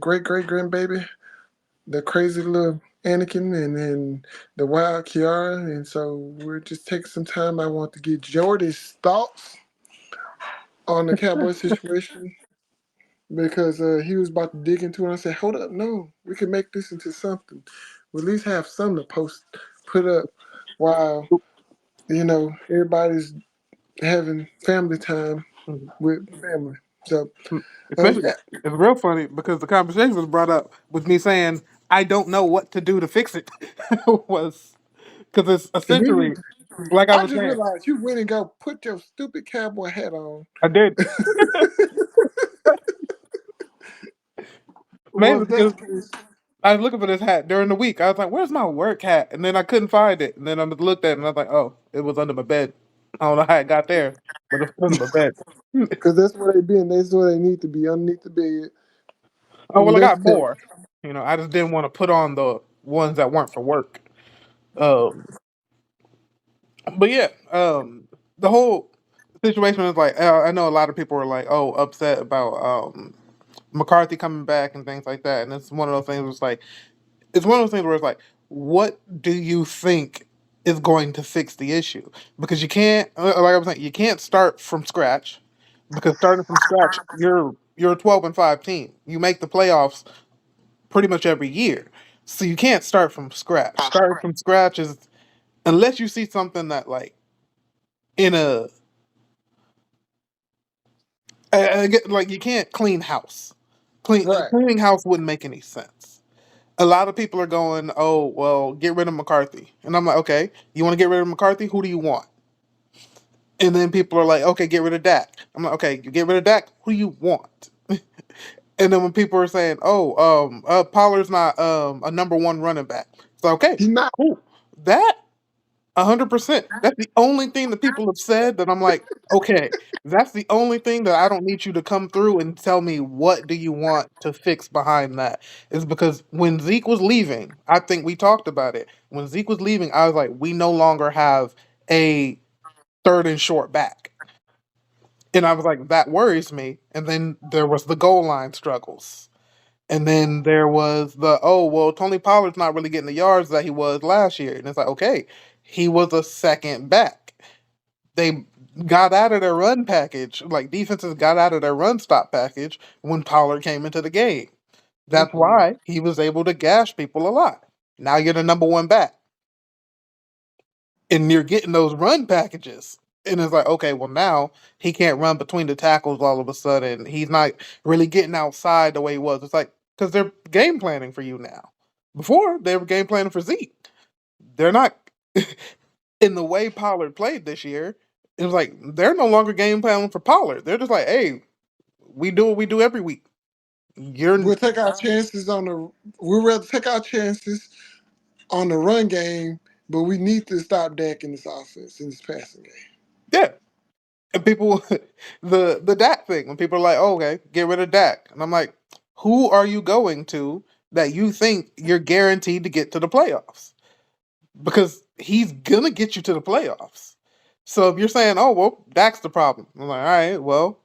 great great grandbaby, the crazy little Anakin, and then the wild Kiara. And so we're just taking some time. I want to get Jordy's thoughts on the Cowboy situation because he was about to dig into it. I said, hold up, no, we can make this into something. We at least have something to put up while, everybody's having family time Mhm. with family. So, Especially, yeah, it's real funny because the conversation was brought up with me saying I don't know what to do to fix it. Was because it's and then you, essentially like I I was just saying. realized you went and go put your stupid cowboy hat on. I did Well, mainly if that's because the case, I was looking for this hat during the week. I was like, "Where's my work hat?" And then I couldn't find it. And then I looked at it and I was like, "Oh, it was under my bed." I don't know how it got there, but it was under my bed. because that's where they be, and that's where they need to be underneath the bed. Oh well, And I that's got that. more. I just didn't want to put on the ones that weren't for work. Um, but yeah, the whole situation is like I know a lot of people are like, oh, upset about McCarthy coming back and things like that, and it's one of those things. It's one of those things where it's like, what do you think is going to fix the issue? Because you can't, like I was saying, you can't start from scratch. Because starting from scratch, you're a 12-5 team. You make the playoffs pretty much every year, so you can't start from scratch. Starting from scratch is unless you see something that like in like you can't clean house. Right. Cleaning house wouldn't make any sense. A lot of people are going, oh, well, get rid of McCarthy. And I'm like, okay, you want to get rid of McCarthy? Who do you want? And then people are like, okay, get rid of Dak. I'm like, okay, you get rid of Dak? Who do you want? And then when people are saying, oh, Pollard's not a number one running back. It's like, okay, He's not. cool. That 100%. That's the only thing that people have said that I'm like, okay, that's the only thing that I don't need you to come through and tell me what do you want to fix behind that. Is because when Zeke was leaving, I think we talked about it. When Zeke was leaving, I was like, we no longer have a third and short back. And I was like, that worries me. And then there was the goal line struggles. And then there was the well, Tony Pollard's not really getting the yards that he was last year. And it's like, okay, he was a second back. They got out of their run package, like defenses got out of their run stop package when Pollard came into the game. That's Mm-mm. why he was able to gash people a lot. Now you're the number one back. And you're getting those run packages. And it's like, okay, well now he can't run between the tackles all of a sudden. He's not really getting outside the way he was. It's like because they're game planning for you now. Before they were game planning for Zeke. They're not in the way Pollard played this year. It was like they're no longer game planning for Pollard. They're just like, hey, we do what we do every week. You're We'll take our chances on the. We'll rather take our chances on the run game, but we need to stop Dak in this offense in this passing game. yeah. And people, the Dak thing when people are like, oh, okay, get rid of Dak, and I'm like, who are you going to that you think you're guaranteed to get to the playoffs? Because he's gonna get you to the playoffs. So if you're saying, oh well, Dak's the problem, I'm like, all right, well,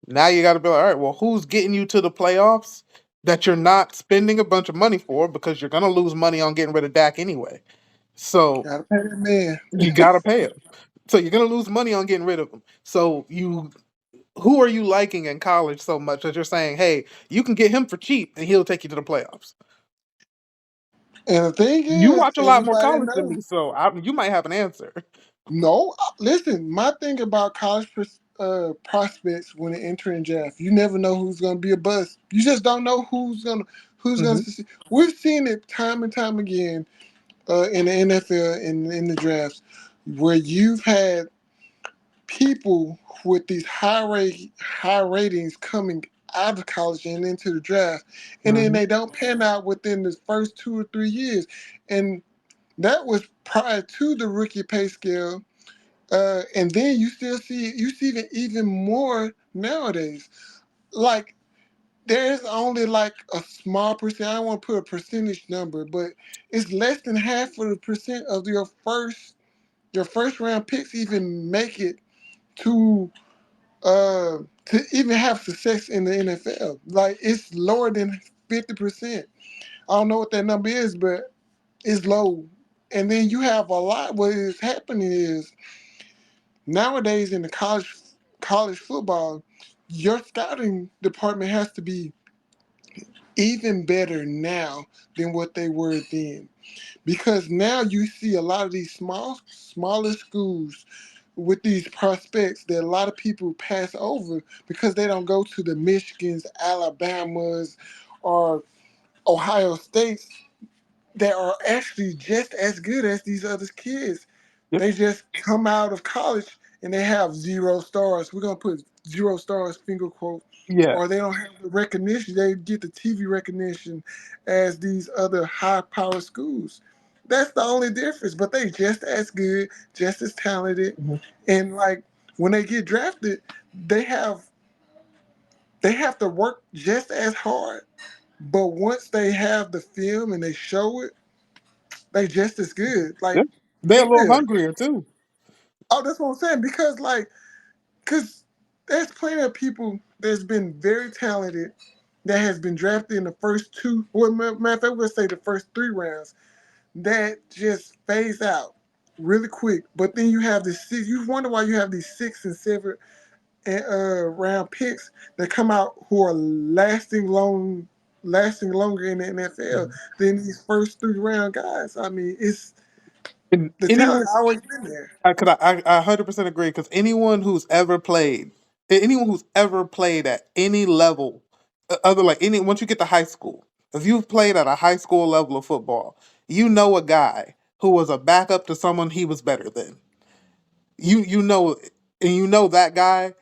now you got to be like, all right, well, who's getting you to the playoffs that you're not spending a bunch of money for because you're gonna lose money on getting rid of Dak anyway. So Gotta pay that man. you gotta pay him. So you're gonna lose money on getting rid of him. So who are you liking in college so much that you're saying, hey, you can get him for cheap and he'll take you to the playoffs? And the thing You is, watch a lot more everybody college than knows. me, so you might have an answer. No, listen. My thing about college prospects when they enter in draft, you never know who's going to be a bust. You just don't know who's going to Hmm. succeed. We've seen it time and time again in the NFL and in the drafts where you've had people with these high ratings coming out of college and into the draft, and then Hmm. they don't pan out within the first 2 or 3 years, and that was prior to the rookie pay scale. And then you see it even more nowadays. Like there's only like a small percent. I don't want to put a percentage number, but it's less than half of the percent of your first round picks even make it to to even have success in the NFL. Like it's lower than 50%. I don't know what that number is, but it's low. And then you have a lot. What is happening is nowadays in the college football, your scouting department has to be even better now than what they were then, because now you see a lot of these smaller schools with these prospects that a lot of people pass over because they don't go to the Michigans, Alabamas, or Ohio States that are actually just as good as these other kids. Yep. They just come out of college and they have 0 stars. We're gonna put 0 stars, finger quote, Yeah. or they don't have the recognition. They get the TV recognition as these other high power schools. That's the only difference. But they just as good, just as talented, Mhm. and like when they get drafted, they have they have to work just as hard. But once they have the film and they show it, they just as good. Yeah. Like, They're for a little real. hungrier too. Oh, that's what I'm saying. Because, like, because there's plenty of people that's been very talented that has been drafted in the first two, well, matter of fact, we'll say the first 3 rounds, that just phase out really quick. But then you have this six, you wonder why you have these 6 and 7 round picks that come out who are lasting longer in the NFL Mhm. than these first 3 round guys. I mean, it's And the talent anyone, always been there. I 100% agree because anyone who's ever played, anyone who's ever played at any level, other like any, once you get to high school, if you've played at a high school level of football, you know a guy who was a backup to someone he was better than. You know, and you know that guy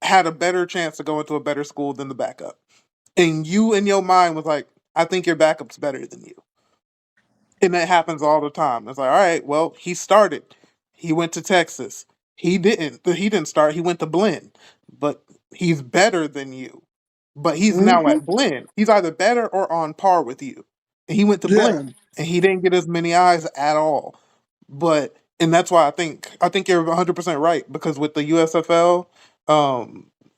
had a better chance to go into a better school than the backup. And you in your mind was like, I think your backup's better than you. And that happens all the time. It's like, all right, well, he started. He went to Texas. He didn't start, he went to blend. But he's better than you. But he's now Hmm. at blend. He's either better or on par with you. And he went to Yeah. blend and he didn't get as many eyes at all. But and that's why I think you're 100% right because with the USFL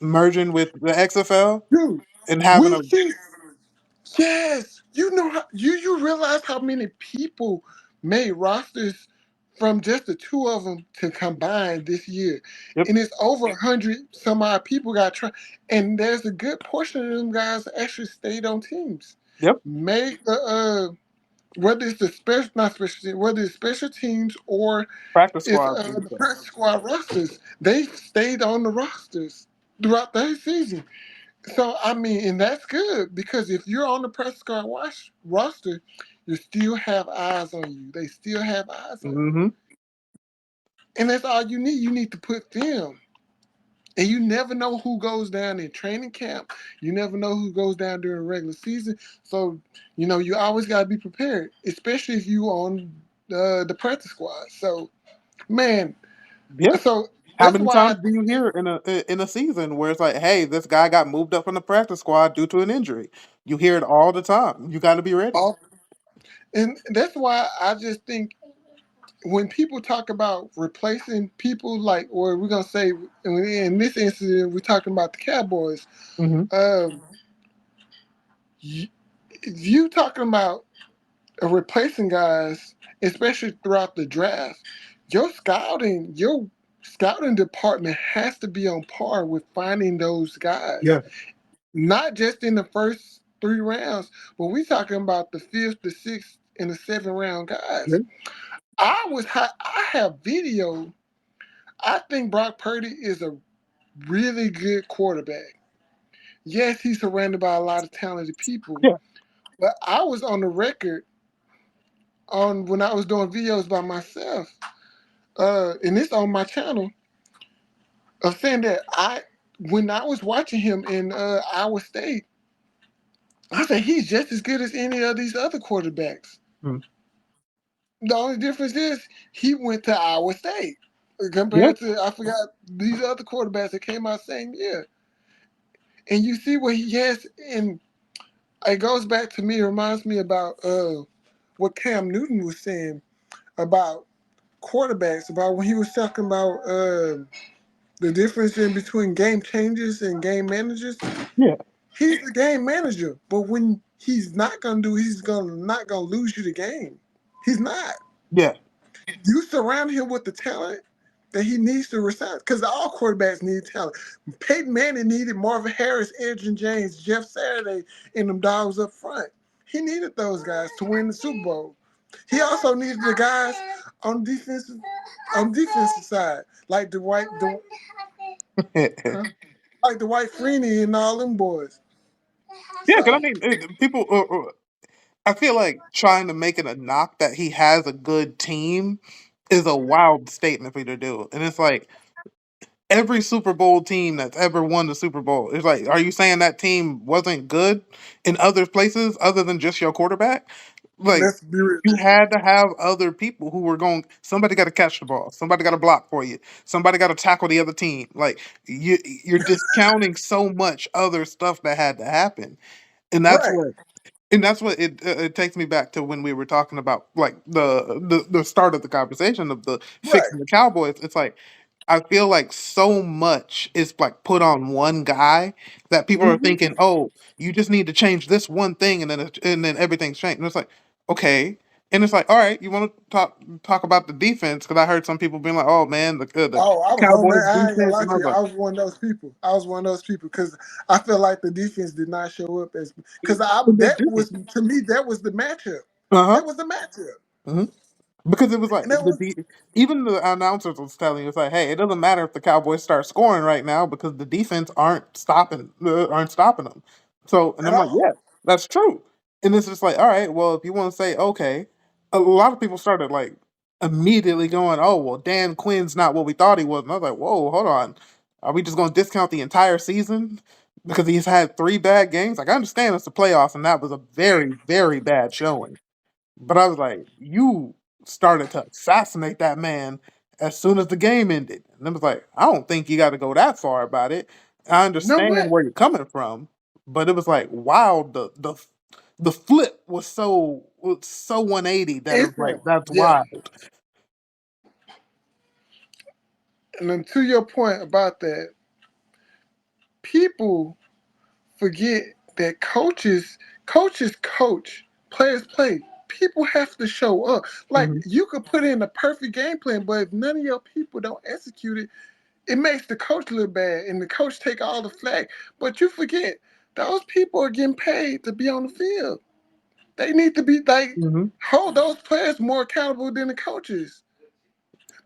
merging with the XFL Dude, and having we a see. Yes, you know how you realize how many people made rosters from just the two of them to combine this year, yep, and it's over 100 some odd people got tried, and there's a good portion of them guys that actually stayed on teams, yep, made the whether it's the special not special whether it's special teams or practice it's squads and the stuff. practice squad rosters, they stayed on the rosters throughout the whole season. So I mean, and that's good because if you're on the press squad roster, you still have eyes on you. They still have eyes on you, Mm-hmm. and that's all you need. You need to put film, and you never know who goes down in training camp. You never know who goes down during regular season. So you always got to be prepared, especially if you on the practice squad. So man, Yeah. so How that's many why I times do you hear in a season where it's like, hey, this guy got moved up from the practice squad due to an injury? You hear it all the time. You got to be ready. all, and that's why I just think when people talk about replacing people, like, or we're gonna say in this incident, we're talking about the Cowboys. Mm-hmm. Um, you, you talking about replacing guys, especially throughout the draft. Your scouting department has to be on par with finding those guys, Yeah. not just in the first 3 rounds, but we talking about the fifth, the sixth, and the 7th round Yeah. guys. I have video. I think Brock Purdy is a really good quarterback. Yes, he's surrounded by a lot of talented people, Yeah. but I was on the record on when I was doing videos by myself, and this on my channel, of saying that when I was watching him in Iowa State, I said he's just as good as any of these other quarterbacks. Mm. The only difference is he went to Iowa State Yeah. compared to I forgot these other quarterbacks that came out same year. And you see what he has, and it goes back to me. It reminds me about what Cam Newton was saying about quarterbacks, about when he was talking about the difference in between game changers and game managers. Yeah. He's the game manager, but when he's not gonna do. He's gonna not gonna lose you the game. He's not. Yeah. You surround him with the talent that he needs to recite. Because all quarterbacks need talent. Peyton Manning needed Marvin Harris, Edgerrin James, Jeff Saturday, and them dogs up front. He needed those guys to win the Super Bowl. He also needed the guys on defensive side, like Yeah, huh? Like the White Freeney and all them boys. because I So mean, people. I feel like trying to make it a knock that he has a good team is a wild statement for you to do, and it's like every Super Bowl team that's ever won the Super Bowl. It's like, are you saying that team wasn't good in other places other than just your quarterback? Like, let's be real. you had to have other people who were going. Somebody got to catch the ball. Somebody got to block for you. Somebody got to tackle the other team. Like, you're discounting so much other stuff that had to happen, and that's Right, what it takes me back to when we were talking about like the start of the conversation of the right. fixing the Cowboys. It's like I feel like so much is like put on one guy that people are Hmm. thinking, oh, you just need to change this one thing and then everything's changed. And it's like, okay. And it's like, all right, you want to talk about the defense because I heard some people being like, "Oh man, the Oh, I was on Cowboys that. I ain't gonna defense," lie and I to was you. like, I was one of those people. I was one of those people because I feel like the defense did not show up as because I "They that did." was to me that was the matchup. Uh huh. That was the matchup, Because it was like and that was even the announcers was telling you it's like, hey, it doesn't matter if the Cowboys start scoring right now because the defense aren't stopping them. So, and at I'm like, all. yeah, that's true. And it's just like, all right, well, if you want to say okay, a lot of people started like immediately going, oh, well, Dan Quinn's not what we thought he was, and I was like, whoa, hold on, are we just going to discount the entire season because he's had 3 bad games? Like, I understand it's the playoffs, and that was a very, very bad showing. But I was like, you started to assassinate that man as soon as the game ended. And I was like, I don't think you got to go that far about it. I You know understand what? where you're coming from, but it was like, wow, the flip was so 180 that it was like Instant. that's Yeah. wild. And then to your point about that, people forget that coaches coach, players play. People have to show up. Like Hmm. you could put in a perfect game plan, but if none of your people don't execute it, it makes the coach look bad and the coach take all the flack. But you forget those people are getting paid to be on the field. They need to be like Hmm. hold those players more accountable than the coaches.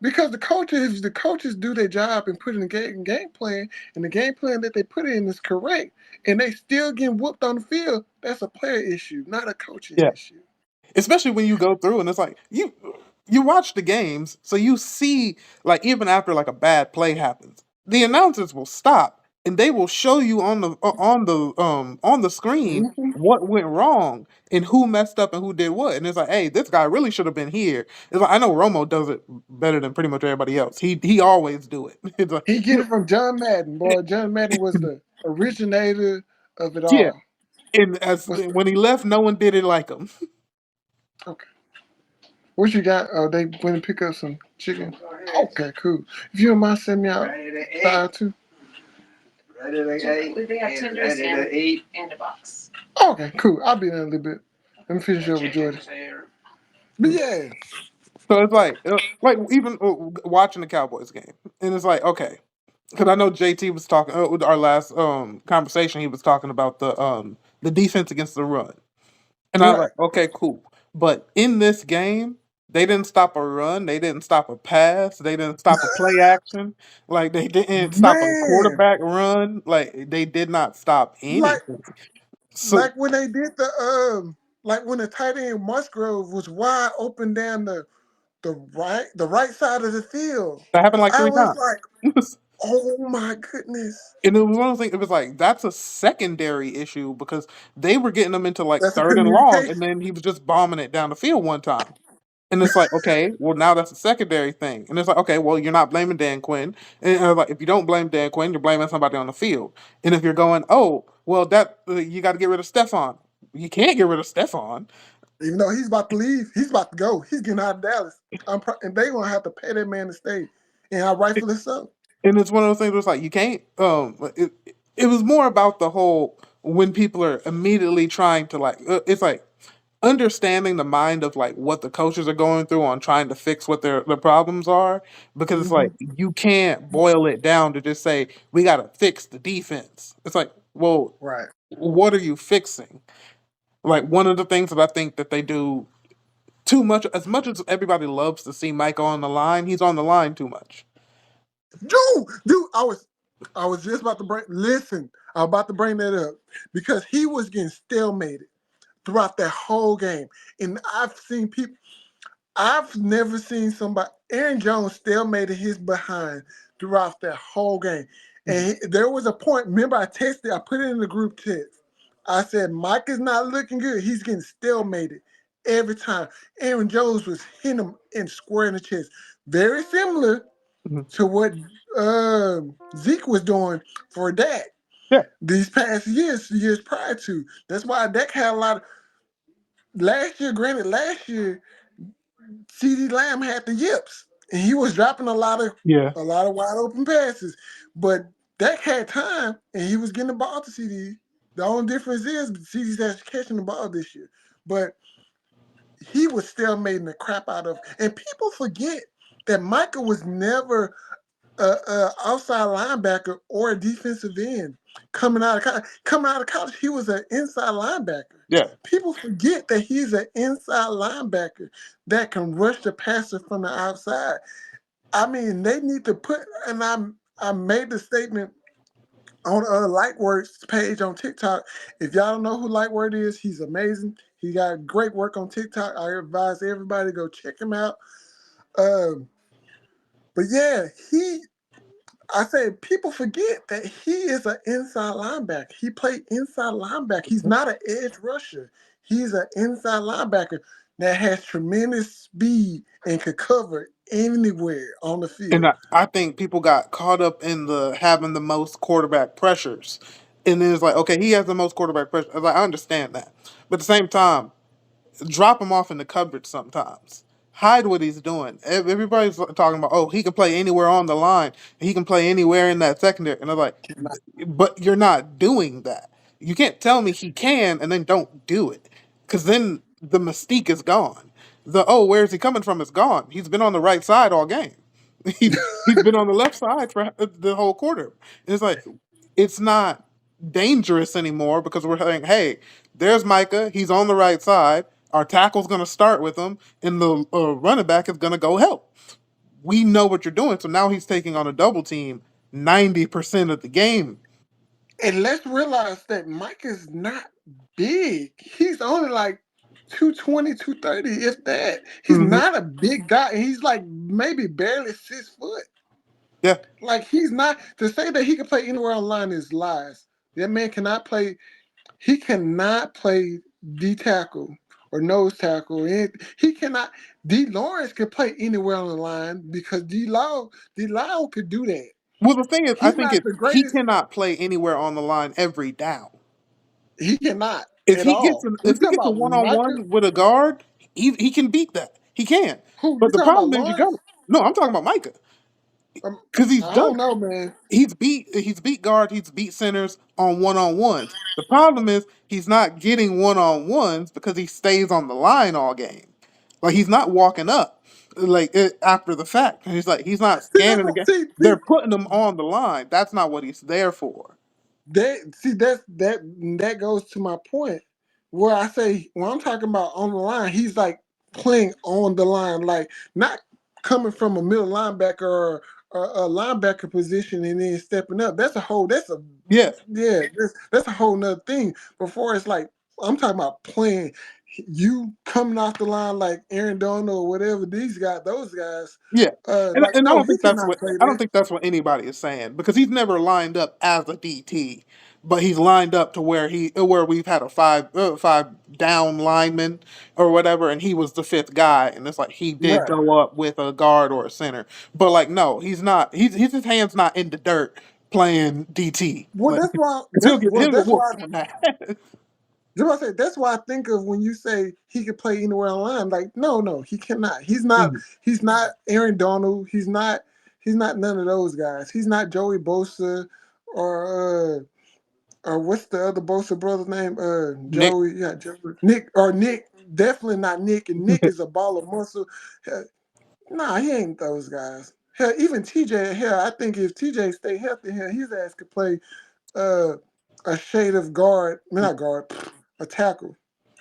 Because the coaches do their job and put in a game plan, and the game plan that they put in is correct, and they still getting whooped on the field, that's a player issue, not a coaching Yeah. issue. Especially when you go through and it's like you watch the games, so you see like even after like a bad play happens, the announcers will stop and they will show you on the screen Mhm. what went wrong and who messed up and who did what. And it's like, hey, this guy really should have been here. It's like I know Romo does it better than pretty much everybody else. He always do it. It's like He get it from John Madden, boy. John Madden was the originator of it yeah. all. And as Was when he left, no one did it like him. okay. What you got? Oh, they went and pick up some chicken. Okay, cool. If you don't mind, send me out five too. Ready to eight. We have tenders and a box. Okay, cool. I'll be there in a little bit. Let me finish up with Jordan. But yeah, So it's like even watching the Cowboys game, and it's like okay, because I know JT was talking with our last conversation. He was talking about the defense against the run, and I was right. like, okay, cool. But in this game, they didn't stop a run, they didn't stop a pass, they didn't stop a play action, like they didn't stop a Man, quarterback run, like they did not stop like anything. So like when they did like when the tight end Musgrove was wide open down the right side of the field. that happened like I three was times. like, oh my goodness. And it was one of those things. It was like that's a secondary issue because they were getting him into like That's a 3rd and long, and communication. then he was just bombing it down the field one time. And it's like, okay, well now that's a secondary thing. And it's like, okay, well you're not blaming Dan Quinn. And like if you don't blame Dan Quinn, you're blaming somebody on the field. And if you're going, oh, well that you got to get rid of Stefan. You can't get rid of Stefan. Even though he's about to leave, he's about to go. He's getting out of Dallas. And they gonna have to pay that man to stay. And how rightfully so. And it's one of those things where it's like you can't. It was more about the whole. when people are immediately trying to like, it's like understanding the mind of like what the coaches are going through on trying to fix what their problems are, because it's Hmm. like you can't boil it down to just say we got to fix the defense. It's like, well, Right. what are you fixing? Like one of the things that I think that they do too much as everybody loves to see Mike on the line, he's on the line too much. Dude, I was just about to bring. Listen, I was about to bring that up because he was getting stalemated throughout that whole game, and I've seen people. I've never seen somebody. Aaron Jones stalemated his behind throughout that whole game, Mhm. and there was a point. Remember, I texted. I put it in the group text. I said Mike is not looking good. He's getting stalemated every time. Aaron Jones was hitting him and square in the chest. Very similar Mhm. to what Zeke was doing for Dak Yeah, these past years prior to. That's why Dak had a lot of last year. Granted, last year CD Lamb had the yips, and he was dropping yeah, a lot of wide open passes. But Dak had time, and he was getting the ball to CD. The only difference is CD's actually catching the ball this year, but he was still making the crap out of. And people forget that Michael was never a outside linebacker or a defensive end coming out of college. Coming out of college, he was an inside linebacker. yeah. People forget that he's an inside linebacker that can rush the passer from the outside. I mean, they need to put, and I made the statement on Lightwork's page on TikTok. If y'all don't know who Lightword is, he's amazing. He got great work on TikTok. I advise everybody to go check him out. Um, but yeah, I say people forget that he is an inside linebacker. He played inside linebacker. He's not an edge rusher. He's an inside linebacker that has tremendous speed and could cover anywhere on the And field. I think people got caught up in the having the most quarterback pressures. And then it's like, okay, he has the most quarterback pressure. I was like, I understand that. But at the same time, drop him off in the coverage sometimes. Hide what he's doing. Everybody's talking about, oh, he can play anywhere on the line. He can play anywhere in that secondary. And I'm like, but you're not doing that. You can't tell me he can and then don't do it. Because then the mystique is gone. The, oh, where's he coming from is gone. He's been on the right side all game. He's been on the left side for the whole quarter. And it's like, it's not dangerous anymore because we're saying, hey, there's Micah. He's on the right side. Our tackle's going to start with him, and the running back is going to go help. We know what you're doing. So now he's taking on a double team 90% of the game. And let's realize that Mike is not big. He's only like 220, 230, if that. He's Hmm. not a big guy. And he's like maybe barely 6 foot. Yeah, Like he's not to say that he can play anywhere online is lies. That man cannot play. He cannot play D tackle or nose tackle. And he cannot. D Lawrence can play anywhere on the line because D Law could do that. well, the thing is, I He's think not it the he greatest. cannot play anywhere on the line every down. He cannot If at he gets all. an, We if he talking gets a about one on Micah. one with a guard, he can beat that. He can. Who But you the talking about? problem is you got Lawrence? to. No, I'm talking about Micah Um, because he's I done don't know, man. he's beat guard, he's beat centers on ones. The problem is he's not getting one ones because he stays on the line all game. Like he's not walking up after the fact. And he's not See, that's scanning the what. game. See, They're putting him on the line. That's not what he's there for. that goes to my point where I say when I'm talking about on the line, he's like playing on the line, like not coming from a middle linebacker or a linebacker position and then stepping up. Yeah, That's a whole nother thing. Before it's like I'm talking about playing you coming off the line like Aaron Donald or whatever those guys. yeah. Like And I no, don't he think that's cannot what play I don't that. think that's what anybody is saying because he's never lined up as a DT, but he's lined up to where we've had a five down lineman or whatever, and he was the fifth guy, and it's like he did Right. go up with a guard or a center, but like no, he's not. He's his hands not in the dirt playing DT. Well, Like that's why. 'cause he'll get That's why. whooped on that. Just what I said, that's why I think of when you say he could play anywhere online. Like, no, he cannot. He's not. Mhm. He's not Aaron Donald. He's not. He's not none of those guys. He's not Joey Bosa or what's the other Bosa brother's name? Nick. Joey. Yeah, Joey. Nick or Nick. Definitely not Nick. And Nick is a ball of muscle. Hell, nah, he ain't those guys. Hell, even TJ. Hell, I think if TJ stay healthy, hell, his ass could play uh, a shade of guard. I mean, not guard, a tackle.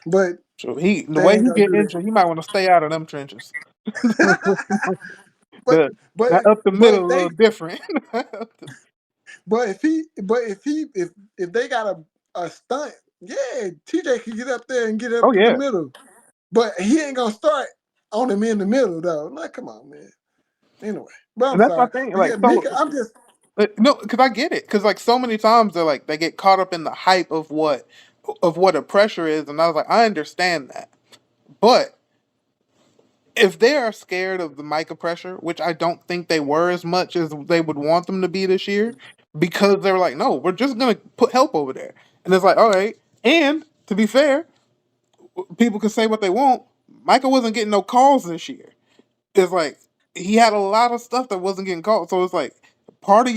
But So the they way ain't he gonna get do injured, he might want to stay out of them trenches. that. but the but that up the middle but a they little different. but if they got a stunt, yeah, TJ can get up there and get Oh up the yeah, middle. But he ain't gonna start on him in the middle though. Like, come on, man. Anyway, but I'm and that's my sorry. thing. But Like yeah, so, Mika, I'm just no, because I get it. Because like so many times they're like they get caught up in the hype of what a pressure is, and I was like, I understand that, but if they are scared of the Micah pressure, which I don't think they were as much as they would want them to be this year, because they were like, no, we're just gonna put help over there, and it's like, all right. And to be fair, people can say what they want. Micah wasn't getting no calls this year. It's like he had a lot of stuff that wasn't getting called. So it's like part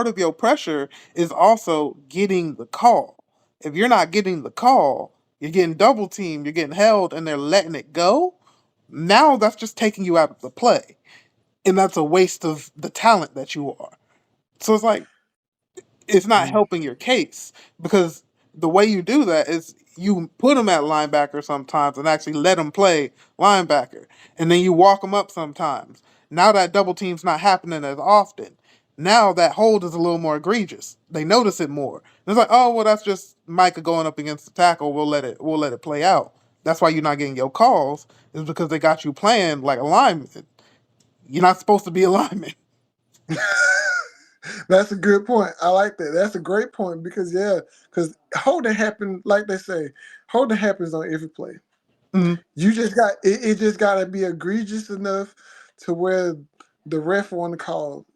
of your pressure is also getting the call. If you're not getting the call, you're getting double teamed, you're getting held, and they're letting it go. Now that's just taking you out of the play, and that's a waste of the talent that you are. So it's like it's not helping your case because the way you do that is you put them at linebacker sometimes and actually let them play linebacker, and then you walk them up sometimes. Now that double team's not happening as often. Now that hold is a little more egregious. They notice it more. And it's like, oh well, that's just Micah going up against the tackle. We'll let it play out. That's why you're not getting your calls is because they got you playing like a lineman. You're not supposed to be a lineman. that's a good point. I like that. That's a great point because yeah, because holding happen like they say, holding happens on every play. Mhm. You just got it just gotta be egregious enough to where the ref want to call.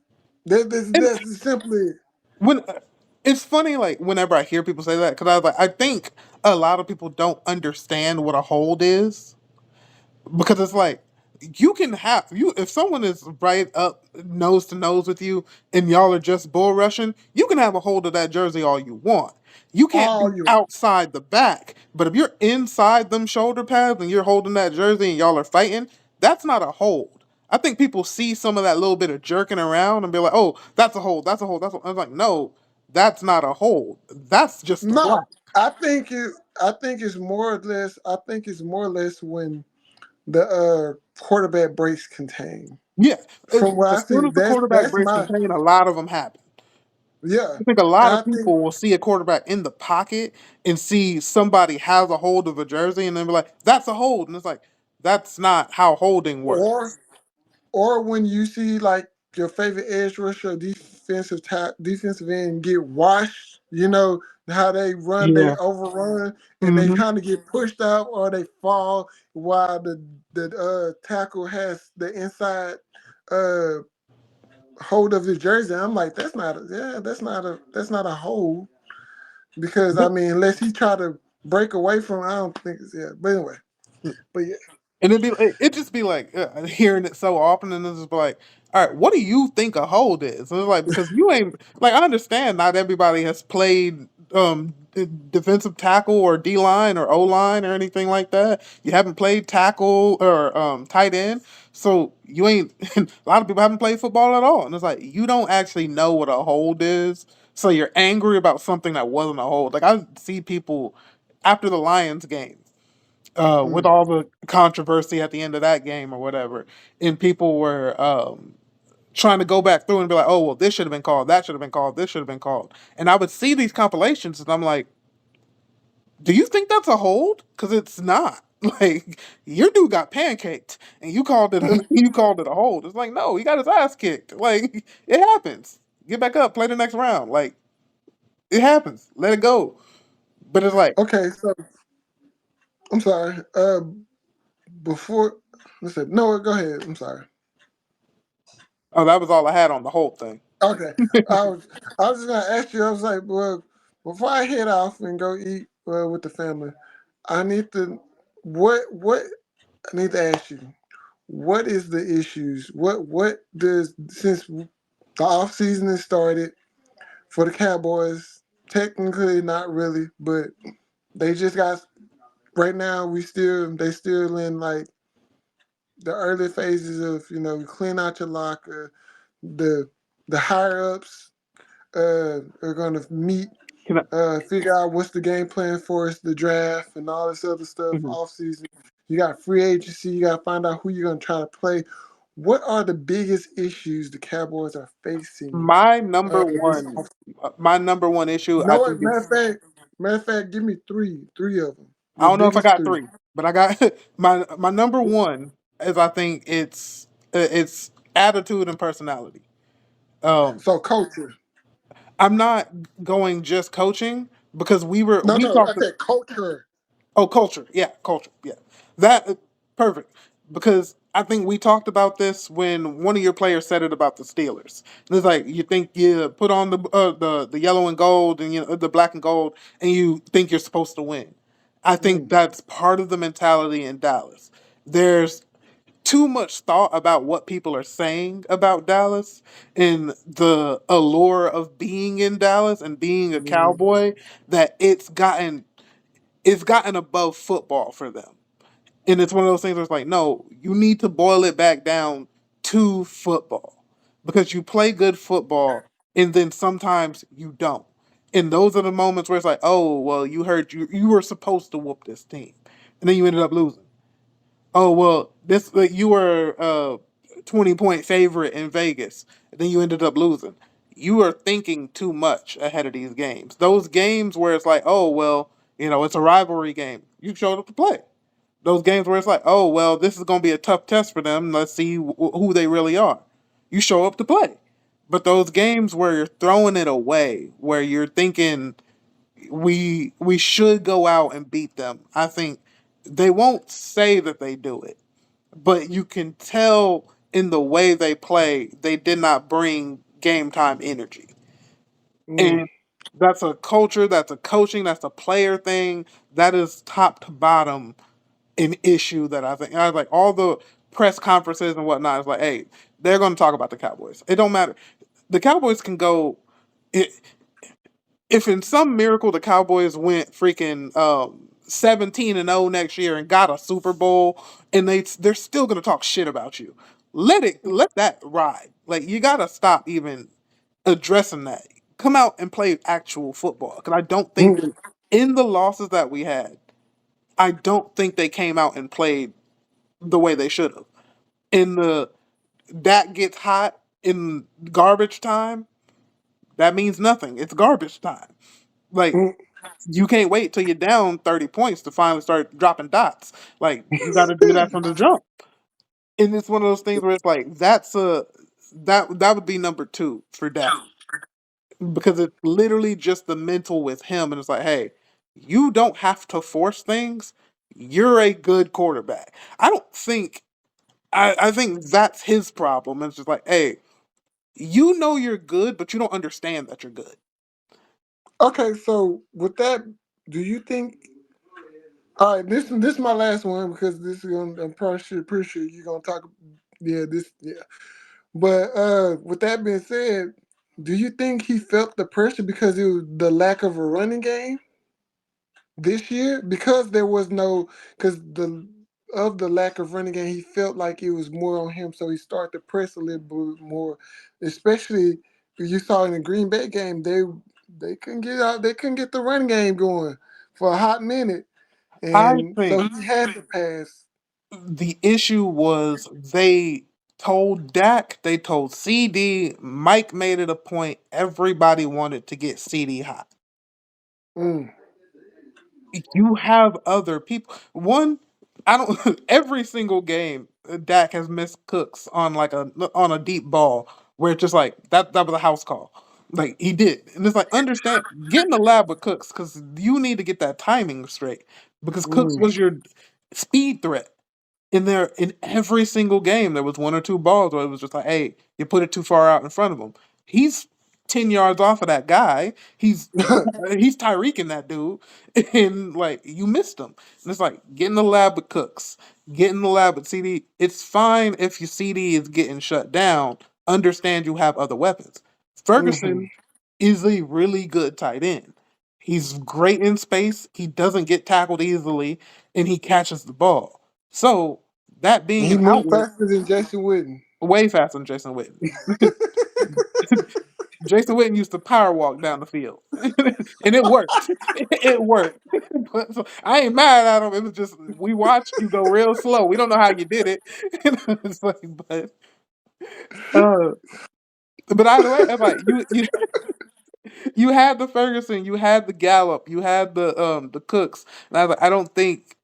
And That's simply when it's funny, like whenever I hear people say that, because I was like, I think a lot of people don't understand what a hold is because it's like you can have you if someone is right up nose to nose with you and y'all are just bull rushing, you can have a hold of that jersey all you want. You can't be all you. outside the back, but if you're inside them shoulder pads and you're holding that jersey and y'all are fighting, that's not a hold. I think people see some of that little bit of jerking around and be like, "Oh, that's a hold. That's a hold. That's." A... I was like, "No, that's not a hold. That's just a No, block." I think it. I think it's more or less. I think it's more or less when the quarterback breaks contain. Yeah, From what I as soon see, as the quarterback that's breaks my contain, a lot of them happen. yeah. I think a lot I of think people will see a quarterback in the pocket and see somebody has a hold of a jersey and then be like, "That's a hold," and it's like, "That's not how holding or works." or when you see like your favorite edge rusher, or defensive end get washed. You know how they run, they Yeah. overrun, and they Hmm. kind of get pushed out or they fall while the tackle has the inside uh hold of his jersey. I'm like, that's not a hold because I mean, unless he try to break away from, I don't think it's yeah. But anyway, but yeah, And it just be like hearing it so often, and it's just be like, all right, what do you think a hold is? And it's like because you ain't like I understand not everybody has played defensive tackle or D line or O line or anything like that. You haven't played tackle or tight end, so you ain't. A lot of people haven't played football at all, and it's like you don't actually know what a hold is. So you're angry about something that wasn't a hold. Like I see people after the Lions game with mm, all the controversy at the end of that game or whatever, and people were trying to go back through and be like, "Oh, well, this should have been called, that should have been called, this should have been called," and I would see these compilations, and I'm like, "Do you think that's a hold? Because it's not." Like your dude got pancaked, and you called it a hold. It's like no, he got his ass kicked. Like it happens. Get back up, play the next round. Like it happens. Let it go. But it's like, okay. So I'm sorry. Before listen, no, go ahead. I'm sorry. oh, that was all I had on the whole thing. Okay, I was I was just gonna ask you. I was like, well, before I head off and go eat with the family, I need to what I need to ask you. What is the issues? What does since the off season has started for the Cowboys? Technically, not really, but they just got right now. They still in like the early phases of clean out your locker. The the higher ups are gonna meet, Can I, figure out what's the game plan for us, the draft and all this other stuff mhm. off season. You got free agency. You got to find out who you're gonna try to play. What are the biggest issues the Cowboys are facing My number this one, off? my number one issue, You I know what? think it's. Matter of fact, give me three of them. I Your don't know if I biggest got three. three, but I got my number one is I think it's attitude and personality. Um, So culture. I'm not going just coaching because No, we no, I talked. said culture. Oh, culture. Yeah, culture. Yeah, that perfect. Because I think we talked about this when one of your players said it about the Steelers. It's like you think you put on the yellow and gold and the black and gold, and you think you're supposed to win. I think Mm, that's part of the mentality in Dallas. There's too much thought about what people are saying about Dallas and the allure of being in Dallas and being a mm, cowboy that it's gotten above football for them. And it's one of those things where it's like, no, you need to boil it back down to football because you play good football and then sometimes you don't. And those are the moments where it's like, oh, well, you were supposed to whoop this team. And then you ended up losing. Oh, well, this you were a 20-point favorite in Vegas. And then you ended up losing. You are thinking too much ahead of these games. Those games where it's like, oh, well, it's a rivalry game. You showed up to play. Those games where it's like, oh, well, this is going to be a tough test for them. Let's see who they really are. You show up to play. But those games where you're throwing it away, where you're thinking we should go out and beat them, I think they won't say that they do it, but you can tell in the way they play, they did not bring game time energy. mm, And that's a culture, that's a coaching, that's a player thing. That is top to bottom an issue that I like all the press conferences and whatnot. It's like, hey, they're going to talk about the Cowboys. It don't matter. The Cowboys can go. i- If in some miracle the Cowboys went freaking 17-0 next year and got a Super Bowl, and they're still going to talk shit about you. Let that ride. Like you got to stop even addressing that. Come out and play actual football. Because I don't think mm, in the losses that we had, I don't think they came out and played the way they should have. In the that gets hot in garbage time, that means nothing. It's garbage time. Like mm. you can't wait till you're down 30 points to finally start dropping dots. Like you got to do that from the jump. And it's one of those things where it's like that would be number two for Dak because it's literally just the mental with him, and it's like, hey, you don't have to force things. You're a good quarterback. I don't think I think that's his problem. It's just like, hey, you know you're good, but you don't understand that you're good. Okay, so with that, do you think? All right, this is my last one because this is gonna. I'm pretty sure you're gonna talk. Yeah, this. Yeah, but with that being said, do you think he felt the pressure because it was the lack of a running game this year? Because there was no, because the lack of running game, he felt like it was more on him, so he started to press a little bit more. Especially you saw in the Green Bay game, they couldn't get out, they couldn't get the running game going for a hot minute, I and so think he had to pass. the issue was they told Dak, they told CD, Mike made it a point. Everybody wanted to get CD hot. Mm, You have other people. One, I don't. Every single game, Dak has missed cooks on like a deep ball where it's just like that was a house call. Like he did, and it's like understand get in the lab with Cooks because you need to get that timing straight because Cooks mm, was your speed threat in every single game there was one or two balls where it was just like, hey, you put it too far out in front of him. He's 10 yards off of that guy. He's Tyreek in that dude. And like you missed him. And it's like get in the lab with Cooks. Get in the lab with CD. It's fine if your CD is getting shut down. Understand you have other weapons. mhm, Ferguson is a really good tight end. He's great in space. He doesn't get tackled easily, and he catches the ball. So that being He an moved outlet, faster than Jason Witten. way faster than Jason Witten. Jason Witten used to power walk down the field, and it worked. It worked. But, so, I ain't mad at him. It was just we watched you go real slow. We don't know how you did it. It's like, uh, but either way, I'm like you had the Ferguson, you had the Gallup, you had the Cooks. And I was like, I don't think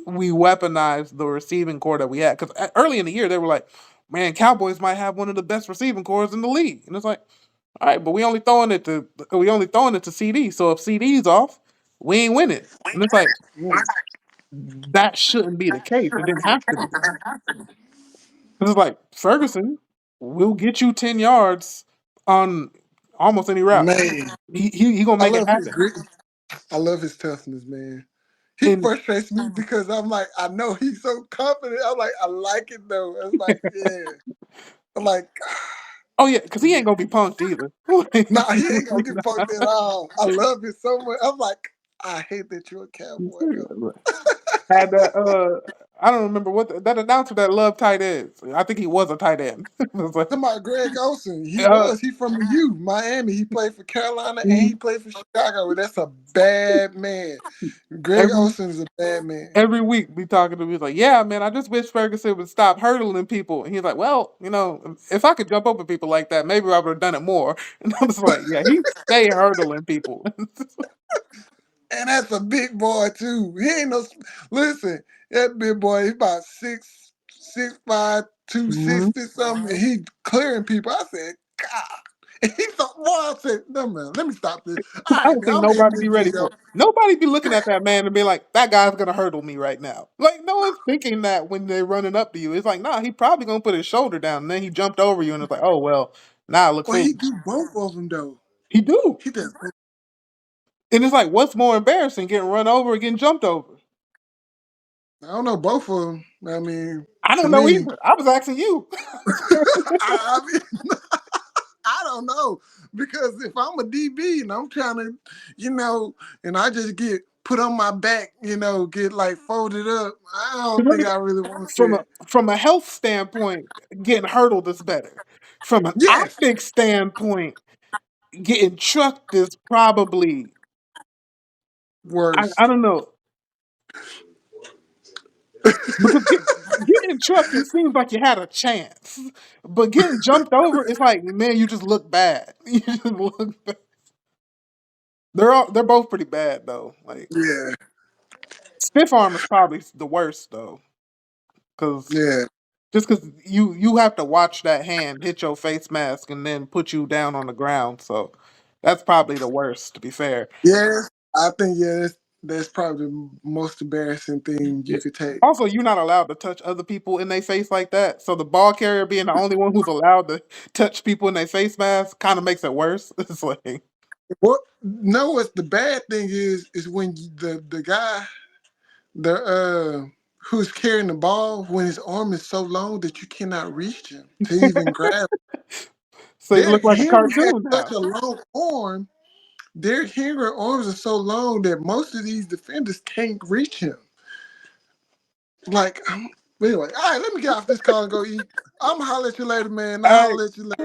we weaponized the receiving core that we had because early in the year they were like, man, Cowboys might have one of the best receiving cores in the league, and it's like, all right, but we only throwing it to CD. So if CD's off, we ain't winning. And it's like Mm. that shouldn't be the case. It didn't have to be. 'Cause it's like Ferguson will get you 10 yards on almost any route. Man, He gonna I make it love his happen. grit. I love his toughness, man. He And frustrates me because I'm like, I know he's so confident. I'm like, I like it though. I was like, yeah. I'm like, oh yeah, because he ain't gonna be punked either. nah, he ain't gonna get punked at all. I love it so much. I'm like, I hate that you're a cowboy though. Had that I don't remember what that announcer that loved tight ends. I think he was a tight end. It was like, Somebody, Greg Olson, he uh, was. He from the U, Miami. He played for Carolina and he- he played for Chicago. That's a bad man. Greg every Olson is a bad man. every week be talking to me, he's like, yeah, man, I just wish Ferguson would stop hurdling people. And he's like, well, if I could jump over people like that, maybe I would have done it more. And I was like, yeah, he stay hurdling people. And that's a big boy too. He ain't no listen, that big boy, he about 6'5", Mhm. 260 something, and he clearing people. I said, God. And he thought, boy, I said, no man, let me stop this. All I right, don't man, think I'm ending nobody this be ready video. for it. Nobody be looking at that man and be like, that guy's gonna hurdle me right now. Like no one's thinking that when they're running up to you. It's like, nah, he probably gonna put his shoulder down and then he jumped over you and it's like, oh well, now I look Well, he foolish. do both of them though. He do. He does. And it's like, what's more embarrassing, getting run over or getting jumped over? I don't know both of them. I mean, I to don't know me, either. I was asking you. I mean, I don't know because if I'm a DB and I'm trying to, and I just get put on my back, get like folded up, I don't think I really want that. From a health standpoint, getting hurdled is better. From an Yes, optics standpoint, getting trucked is probably worse. I don't know. Because getting trucked, it seems like you had a chance. But getting jumped over, it's like, man, you just look bad. You just look bad. They're both pretty bad though. Like Yeah, stiff arm is probably the worst though. Cause yeah, just cause you have to watch that hand hit your face mask and then put you down on the ground. So that's probably the worst, to be fair. yes. I think that's probably the most embarrassing thing Yeah. you could take. Also, you're not allowed to touch other people in their face like that. So the ball carrier being the only one who's allowed to touch people in their face mask kind of makes it worse. It's like, What? No, what's the bad thing is when the guy the who's carrying the ball when his arm is so long that you cannot reach him to even grab. so you look Derrick like a Henry has cartoon such now. a long arm. Derrick Henry arms are so long that most of these defenders can't reach him. Like, anyway, all right, let me get off this call and go eat. I'm gonna holler at you later, man. I'll All holler right. at you later.